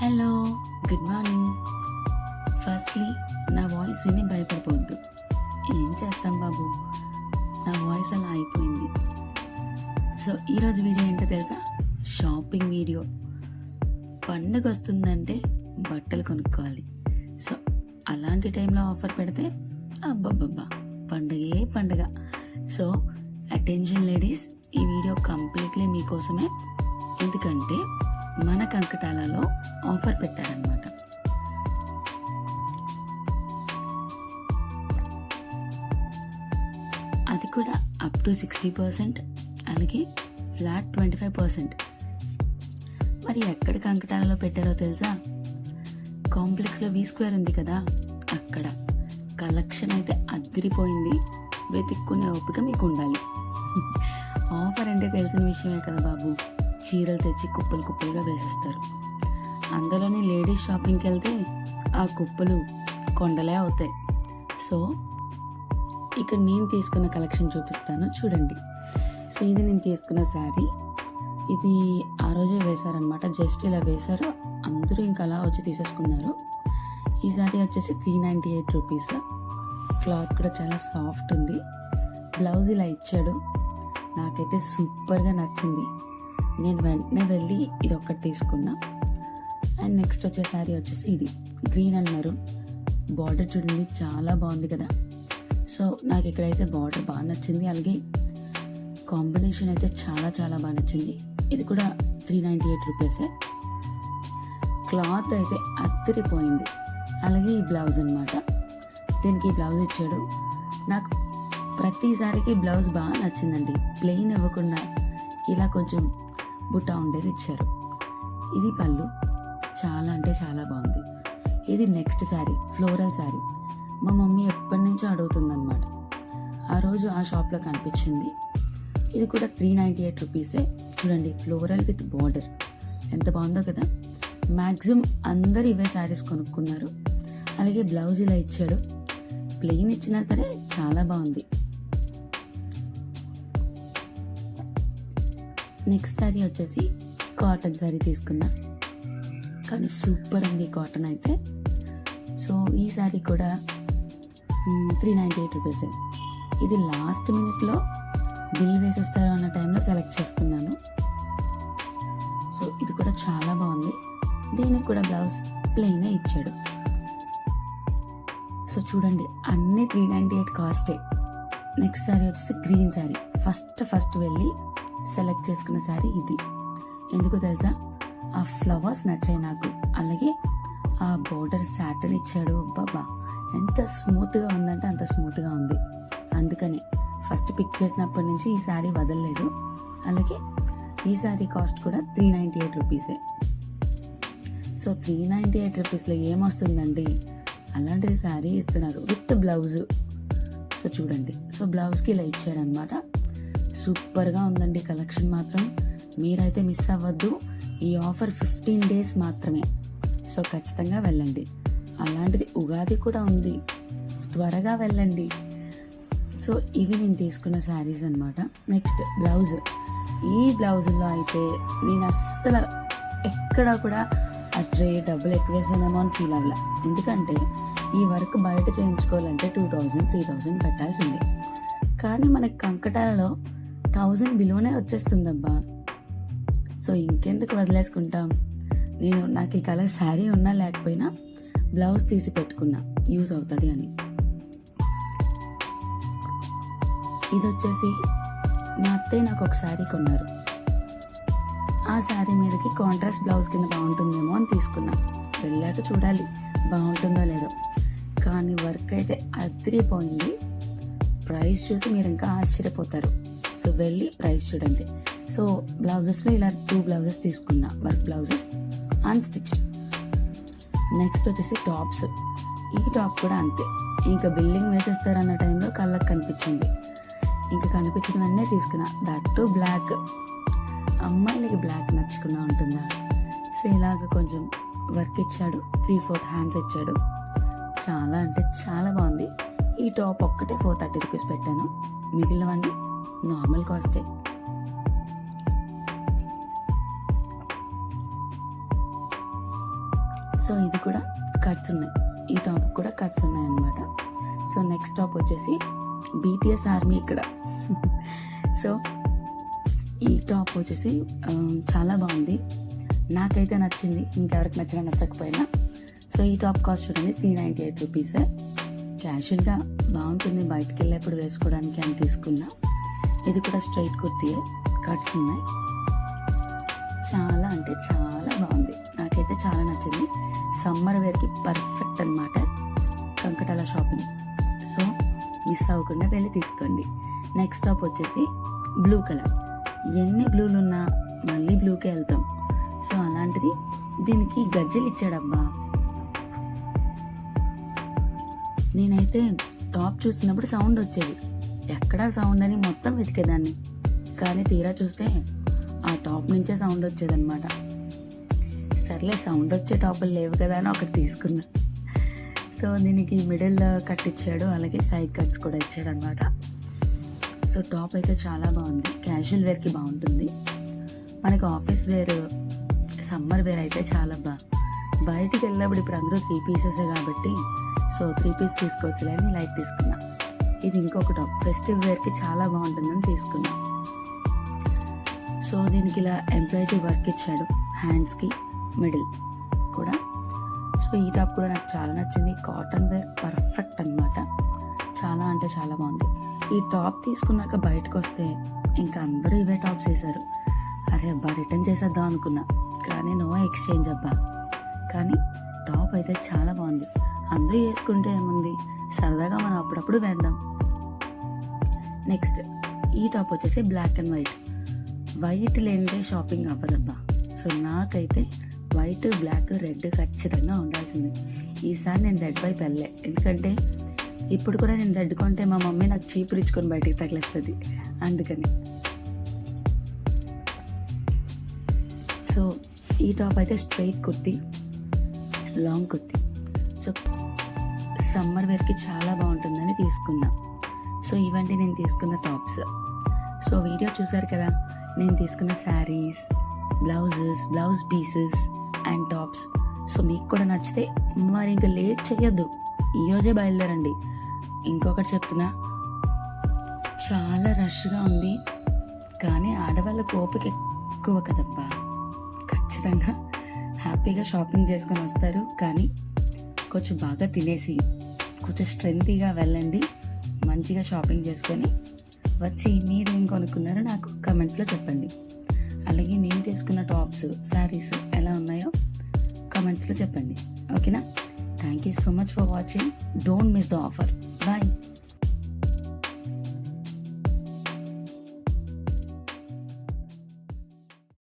Hello, good morning. Firstly నా voice విని భయపడిపోవద్దు. ఏం చేస్తాం బాబు, నా వాయిస్ అలా అయిపోయింది. సో ఈరోజు వీడియో ఏంటో తెలుసా? Shopping video. పండుగ వస్తుందంటే బట్టలు కొనుక్కోవాలి. సో అలాంటి టైంలో ఆఫర్ పెడితే అబ్బబ్బబ్బా పండుగే పండుగ. సో అటెన్షన్ లేడీస్, ఈ వీడియో కంప్లీట్లీ మీకోసమే. ఎందుకంటే మన కంకటాలలో ఆఫర్ పెట్టారనమాట. అది కూడా అప్ టు 60%, అలాగే ఫ్లాట్ 25%. మరి ఎక్కడ కంకటాలలో పెట్టారో తెలుసా? కాంప్లెక్స్లో V² ఉంది కదా, అక్కడ కలెక్షన్ అయితే అదిరిపోయింది. వెతుక్కునే ఓపిక మీకు ఉండాలి. ఆఫర్ అంటే తెలిసిన విషయమే కదా బాబు. చీరలు తెచ్చి కుప్పలు కుప్పలుగా వేసేస్తారు. అందులోనే లేడీస్ షాపింగ్కి వెళ్తే ఆ కుప్పలు కొండలే అవుతాయి. సో ఇక్కడ నేను తీసుకున్న కలెక్షన్ చూపిస్తాను, చూడండి. సో ఇది నేను తీసుకున్న శారీ. ఇది ఆ రోజే వేశారనమాట. జస్ట్ ఇలా వేశారు, అందరూ ఇంకా అలా వచ్చి తీసేసుకున్నారు. ఈ శారీ వచ్చేసి 398 రూపీస్. క్లాత్ కూడా చాలా సాఫ్ట్ ఉంది. బ్లౌజ్ ఇలా ఇచ్చాడు. నాకైతే సూపర్గా నచ్చింది. నేను వెంటనే వెళ్ళి ఇది ఒక్కటి తీసుకున్నా. అండ్ నెక్స్ట్ వచ్చే శారీ వచ్చేసి ఇది గ్రీన్ అండ్ మెరూన్. బార్డర్ చూడండి, చాలా బాగుంది కదా. సో నాకు ఇక్కడైతే బార్డర్ బాగా నచ్చింది, అలాగే కాంబినేషన్ అయితే చాలా చాలా బాగా నచ్చింది. ఇది కూడా 398 రూపీసే. క్లాత్ అయితే అదిరిపోయింది. అలాగే ఈ బ్లౌజ్ అనమాట. దీనికి ఈ బ్లౌజ్ ఇచ్చాడు. నాకు ప్రతిసారికి బ్లౌజ్ బాగా నచ్చిందండి. ప్లెయిన్ ఇవ్వకుండా ఇలా కొంచెం బుట్ట ఉండేది ఇచ్చారు. ఇది పళ్ళు, చాలా అంటే చాలా బాగుంది. ఇది నెక్స్ట్ శారీ, ఫ్లోరల్ శారీ. మా మమ్మీ ఎప్పటి నుంచో అడుగుతుందన్నమాట. ఆ రోజు ఆ షాప్లో కనిపించింది. ఇది కూడా 398 రూపీసే. చూడండి, ఫ్లోరల్ విత్ బార్డర్ ఎంత బాగుందో కదా. మ్యాక్సిమం అందరు ఇవే శారీస్ కొనుక్కున్నారు. అలాగే బ్లౌజ్ ఇలా ఇచ్చాడు. ప్లెయిన్ ఇచ్చినా సరే చాలా బాగుంది. నెక్స్ట్ శారీ వచ్చేసి కాటన్ శారీ తీసుకున్నా, కానీ సూపర్ ఉంది కాటన్ అయితే. సో ఈ శారీ కూడా 398 రూపీసే. ఇది లాస్ట్ మినిట్లో బిల్ వేసేస్తారు అన్న టైంలో సెలెక్ట్ చేసుకున్నాను. సో ఇది కూడా చాలా బాగుంది. దీనికి కూడా బ్లౌజ్ ప్లెయినే ఇచ్చాడు. సో చూడండి, అన్నీ 398 కాస్టే. నెక్స్ట్ శారీ వచ్చేసి గ్రీన్ శారీ. ఫస్ట్ వెళ్ళి సెలెక్ట్ చేసుకున్న శారీ ఇది. ఎందుకు తెలుసా? ఆ ఫ్లవర్స్ నచ్చాయి నాకు. అలాగే ఆ బోర్డర్ సాటన్ ఇచ్చాడు. బాబా ఎంత స్మూత్గా ఉందంటే అంత స్మూత్గా ఉంది. అందుకని ఫస్ట్ పిక్ చేసినప్పటి నుంచి ఈ శారీ వదలలేదు. అలాగే ఈ శారీ కాస్ట్ కూడా 398 రూపీసే. సో 398 రూపీస్లో ఏమొస్తుందండి? అలాంటిది శారీ ఇస్తున్నారు విత్ బ్లౌజు. సో చూడండి, సో బ్లౌజ్కి ఇలా ఇచ్చాడనమాట. సూపర్గా ఉందండి కలెక్షన్ మాత్రం. మీరైతే మిస్ అవ్వద్దు. ఈ ఆఫర్ 15 డేస్ మాత్రమే. సో ఖచ్చితంగా వెళ్ళండి. అలాంటిది ఉగాది కూడా ఉంది, త్వరగా వెళ్ళండి. సో ఇవి నేను తీసుకున్న శారీస్ అనమాట. Next blouse. ఈ బ్లౌజుల్లో అయితే నేను అస్సలు ఎక్కడా కూడా అట్రే డబ్బులు ఎక్కువ వేసానేమో అని ఫీల్ అవ్వలే. ఎందుకంటే ఈ వర్క్ బయట చేయించుకోవాలంటే 2000, 3000 పెట్టాల్సిందే. కానీ మనకి కంకటాలలో 1000 బిలోనే వచ్చేస్తుందబ్బా. సో ఇంకెందుకు వదిలేసుకుంటాం. నాకు ఈ కలర్ శారీ ఉన్నా లేకపోయినా బ్లౌజ్ తీసి పెట్టుకున్నా, యూజ్ అవుతుంది అని. ఇది వచ్చేసి మా అత్తయ్య నాకు ఒక శారీ కొన్నారు. ఆ శారీ మీదకి కాంట్రాస్ట్ బ్లౌజ్ కింద బాగుంటుందేమో అని తీసుకున్నా. వెళ్ళాక చూడాలి బాగుంటుందో లేదో. కానీ వర్క్ అయితే అదిరిపోయింది. ప్రైస్ చూసి మీరు ఇంకా ఆశ్చర్యపోతారు. సో వెళ్ళి ప్రైస్ చూడండి. సో బ్లౌజెస్లో ఇలా 2 బ్లౌజెస్ తీసుకున్నా, వర్క్ బ్లౌజెస్ అన్స్టిచ్డ్. నెక్స్ట్ వచ్చేసి టాప్స్. ఈ టాప్ కూడా అంతే. ఇంకా బిల్లింగ్ వేసేస్తారన్న టైంలో కళ్ళకి కనిపించింది. ఇంకా కనిపించినవన్నీ తీసుకున్నా. That black. అమ్మాయిలకి బ్లాక్ నచ్చకుండా ఉంటుందా? సో ఇలాగ కొంచెం వర్క్ ఇచ్చాడు. 3/4 హ్యాండ్స్ ఇచ్చాడు. చాలా అంటే చాలా బాగుంది. ఈ టాప్ ఒక్కటే 430 రూపీస్ పెట్టాను. మిగిలినవన్నీ నార్మల్ కాస్టే. సో ఇది కూడా కట్స్ ఉన్నాయి, ఈ టాప్ కూడా కట్స్ ఉన్నాయి అన్నమాట. సో నెక్స్ట్ టాప్ వచ్చేసి BTS ఆర్మీ ఇక్కడ. సో ఈ టాప్ వచ్చేసి చాలా బాగుంది, నాకైతే నచ్చింది, ఇంకెవరికి నచ్చినా నచ్చకపోయినా. సో ఈ టాప్ కాస్ట్ చూడండి 398 రూపీసే. క్యాజువల్గా బాగుంటుంది, బయటకు వెళ్ళేప్పుడు వేసుకోవడానికి అని తీసుకున్నా. ఇది కూడా స్ట్రైట్ కుర్తీయే, కట్స్ ఉన్నాయి. చాలా అంటే చాలా బాగుంది, నాకైతే చాలా నచ్చింది. సమ్మర్ వేర్కి పర్ఫెక్ట్ అనమాట కంకటాల షాపింగ్. సో మిస్ అవ్వకుండా వెళ్ళి తీసుకోండి. నెక్స్ట్ టాప్ వచ్చేసి బ్లూ కలర్, ఎన్ని బ్లూలు ఉన్నా మళ్ళీ బ్లూకే వెళ్తాం. సో అలాంటిది దీనికి గజ్జెలు ఇచ్చాడబ్బా. నేనైతే టాప్ చూస్తున్నప్పుడు సౌండ్ వచ్చేది, ఎక్కడా సౌండ్ అని మొత్తం వెతికేదాన్ని, కానీ తీరా చూస్తే ఆ టాప్ నుంచే సౌండ్ వచ్చేదన్నమాట. సర్లే సౌండ్ వచ్చే టాపులు లేవు కదా అని ఒకటి తీసుకున్నా. సో దీనికి మిడిల్ కట్ ఇచ్చాడు, అలాగే సైడ్ కట్స్ కూడా ఇచ్చాడు అనమాట. సో టాప్ అయితే చాలా బాగుంది, క్యాజువల్ వేర్కి బాగుంటుంది. మనకు ఆఫీస్ వేర్, సమ్మర్ వేర్ అయితే చాలా బయటికి వెళ్ళినప్పుడు ఇప్పుడు అందరూ 3 పీసెసే కాబట్టి సో 3 పీస్ తీసుకోవచ్చులే అని లైట్ తీసుకున్నా. ఇది ఇంకొక టాప్ ఫెస్టివ్ వేర్కి చాలా బాగుంటుందని తీసుకున్నా. సో దీనికి ఇలా ఎంబ్రాయిడరీ వర్క్ ఇచ్చాడు హ్యాండ్స్కి, మిడిల్ కూడా. సో ఈ టాప్ కూడా నాకు చాలా నచ్చింది, కాటన్ వేర్ పర్ఫెక్ట్ అనమాట, చాలా అంటే చాలా బాగుంది. ఈ టాప్ తీసుకున్నాక బయటకు వస్తే ఇంకా అందరూ ఇవే టాప్స్ వేశారు. అరే అబ్బా రిటర్న్ చేసేద్దాం అనుకున్నా, కానీ నో ఎక్స్చేంజ్ అబ్బా. కానీ టాప్ అయితే చాలా బాగుంది, అందరూ వేసుకుంటే ఏముంది, సరదాగా మనం అప్పుడప్పుడు వేద్దాం. నెక్స్ట్ ఈ టాప్ వచ్చేసి బ్లాక్ అండ్ వైట్. వైట్ లేనిదే షాపింగ్ అవ్వదబ్బా. సో నాకైతే వైట్, బ్లాక్, రెడ్ ఖచ్చితంగా ఉండాల్సింది. ఈసారి నేను రెడ్ వైపు వెళ్ళే, ఎందుకంటే ఇప్పుడు కూడా నేను రెడ్ కొంటే మా మమ్మీ నాకు చీపురు ఇచ్చుకొని బయటికి తగిలేస్తుంది, అందుకని. సో ఈ టాప్ అయితే straight kurti, long kurti. So summer వేర్కి చాలా బాగుంటుందని తీసుకున్నా. సో ఇవంటి నేను తీసుకున్న టాప్స్. సో వీడియో చూసారు కదా, నేను తీసుకున్న saris, blouses, blouse pieces and tops. So మీకు కూడా నచ్చితే మరి ఇంకా లేట్ చేయొద్దు, ఈరోజే బయలుదేరండి. ఇంకొకటి చెప్తున్నా, చాలా రష్గా ఉంది, కానీ ఆడవాళ్ళకు ఓపిక ఎక్కువ కదబ్బా. ఖచ్చితంగా హ్యాపీగా షాపింగ్ చేసుకొని వస్తారు, కానీ కొంచెం బాగా తినేసి కొంచెం స్ట్రెంతీగా వెళ్ళండి, మంచిగా షాపింగ్ చేసుకొని వచ్చి మీరు ఏం కొనుక్కున్నారో నాకు కమెంట్స్లో చెప్పండి. అలాగే నేను తీసుకున్న టాప్స్, శారీస్ ఎలా ఉన్నాయో కమెంట్స్లో చెప్పండి, ఓకేనా? Thank you so much for watching. Don't miss the offer. Bye.